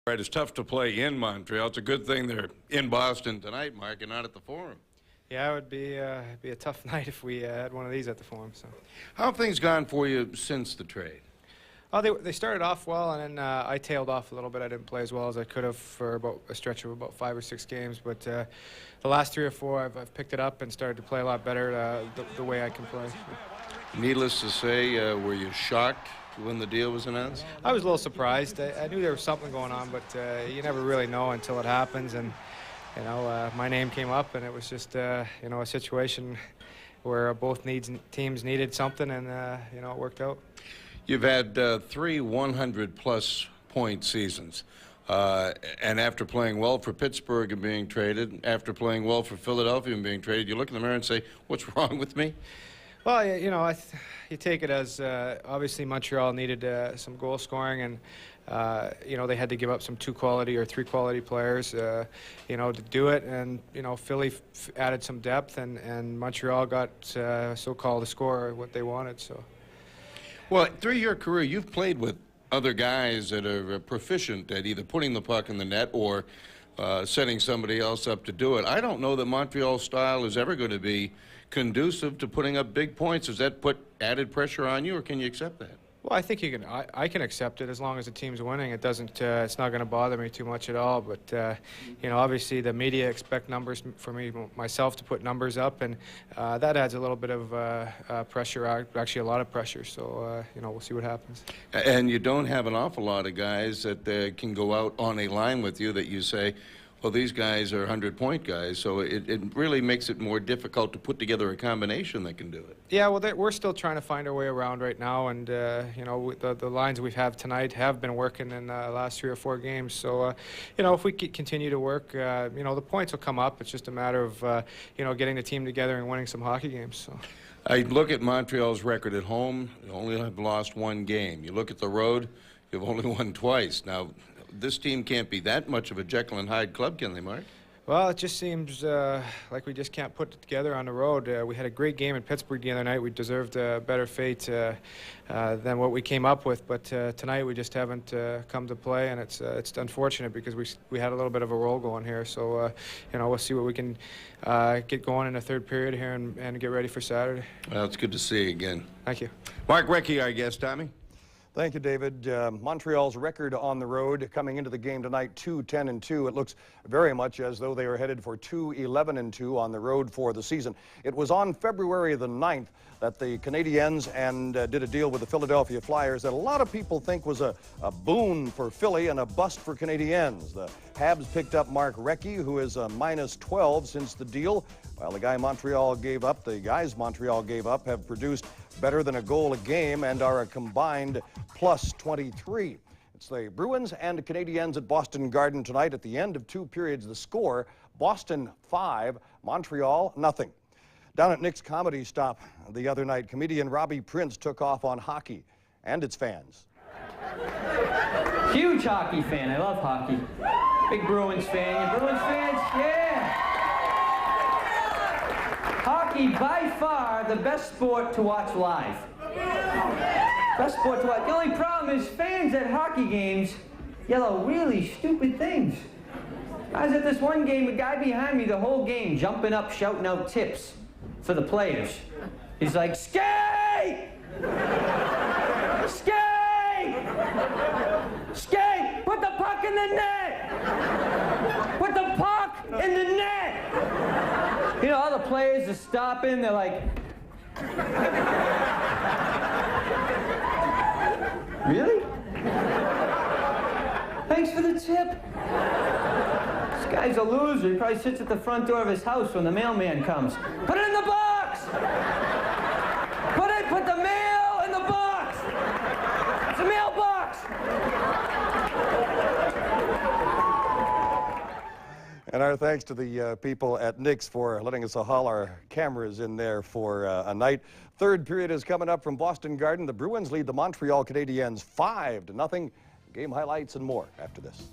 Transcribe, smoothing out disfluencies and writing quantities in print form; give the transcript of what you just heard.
Right, it's tough to play in Montreal. It's a good thing they're in Boston tonight, Mark, and not at the Forum. Yeah, it would be a tough night if we had one of these at the Forum. So, how have things gone for you since the trade? Oh, they started off well, and then I tailed off a little bit. I didn't play as well as I could have for about a stretch of about 5 or 6 games. But the last 3 or 4, I've picked it up and started to play a lot better the way I can play. Needless to say, were you shocked when the deal was announced? I was a little surprised. I knew there was something going on, but you never really know until it happens. And you know, my name came up, and it was just you know, a situation where both teams needed something, and you know, it worked out. You've had 3 100-plus point seasons. And after playing well for Pittsburgh and being traded, after playing well for Philadelphia and being traded, you look in the mirror and say, what's wrong with me? Well, you know, you take it as obviously Montreal needed some goal scoring, and you know, they had to give up some 2 quality or 3 quality players, you know, to do it. And you know, Philly added some depth, and Montreal got so-called to score what they wanted. So. Well, through your career, you've played with other guys that are proficient at either putting the puck in the net or setting somebody else up to do it. I don't know that Montreal's style is ever going to be conducive to putting up big points. Does that put added pressure on you, or can you accept that? Well, I think you can. I can accept it as long as the team's winning. It doesn't. It's not going to bother me too much at all. But you know, obviously the media expect numbers for me, myself, to put numbers up, and that adds a little bit of pressure. Actually, a lot of pressure. So you know, we'll see what happens. And you don't have an awful lot of guys that can go out on a line with you that you say, well, these guys are 100-point guys, so it really makes it more difficult to put together a combination that can do it. Yeah, well, we're still trying to find our way around right now, and you know, the lines we've had tonight have been working in the last 3 or 4 games. So, you know, if we continue to work, you know, the points will come up. It's just a matter of you know, getting the team together and winning some hockey games. So. I look at Montreal's record at home. You only have lost 1 game. You look at the road, you've only won twice. Now, this team can't be that much of a Jekyll and Hyde club, can they, Mark? Well, it just seems like we just can't put it together on the road. We had a great game in Pittsburgh the other night. We deserved a better fate than what we came up with. But tonight we just haven't come to play, and it's unfortunate because we had a little bit of a roll going here. So you know, we'll see what we can get going in the 3rd period here and get ready for Saturday. Well, it's good to see you again. Thank you. Mark Recchi, our guest. Tommy? Thank you, David. Montreal's record on the road coming into the game tonight, 2-10-2. It looks very much as though they are headed for 2-11-2 on the road for the season. It was on February the 9th that the Canadiens did a deal with the Philadelphia Flyers that a lot of people think was a boon for Philly and a bust for Canadiens. The Habs picked up Mark Recchi, who is a -12 since the deal, while the guys Montreal gave up have produced better than a goal a game and are a combined +23. It's the Bruins and Canadiens at Boston Garden tonight. At the end of 2 periods, the score, Boston 5, Montreal nothing. Down at Nick's Comedy Stop the other night, comedian Robbie Prince took off on hockey and its fans. Huge hockey fan. I love hockey. Big Bruins fan. You Bruins fans? Yeah! Hockey, by far, the best sport to watch live. Best sport to watch. The only problem is fans at hockey games yell really stupid things. I was at this one game, a guy behind me the whole game jumping up, shouting out tips for the players. He's like, skate! Skate! Skate! Put the puck in the net! Put the puck in the net! You know, all the players are stopping, they're like, really? Thanks for the tip. This guy's a loser. He probably sits at the front door of his house when the mailman comes. Put it in the box! Put the mail in the box! It's a mailbox! And our thanks to the people at Nick's for letting us haul our cameras in there for a night. 3rd period is coming up from Boston Garden. The Bruins lead the Montreal Canadiens 5-0. Game highlights and more after this.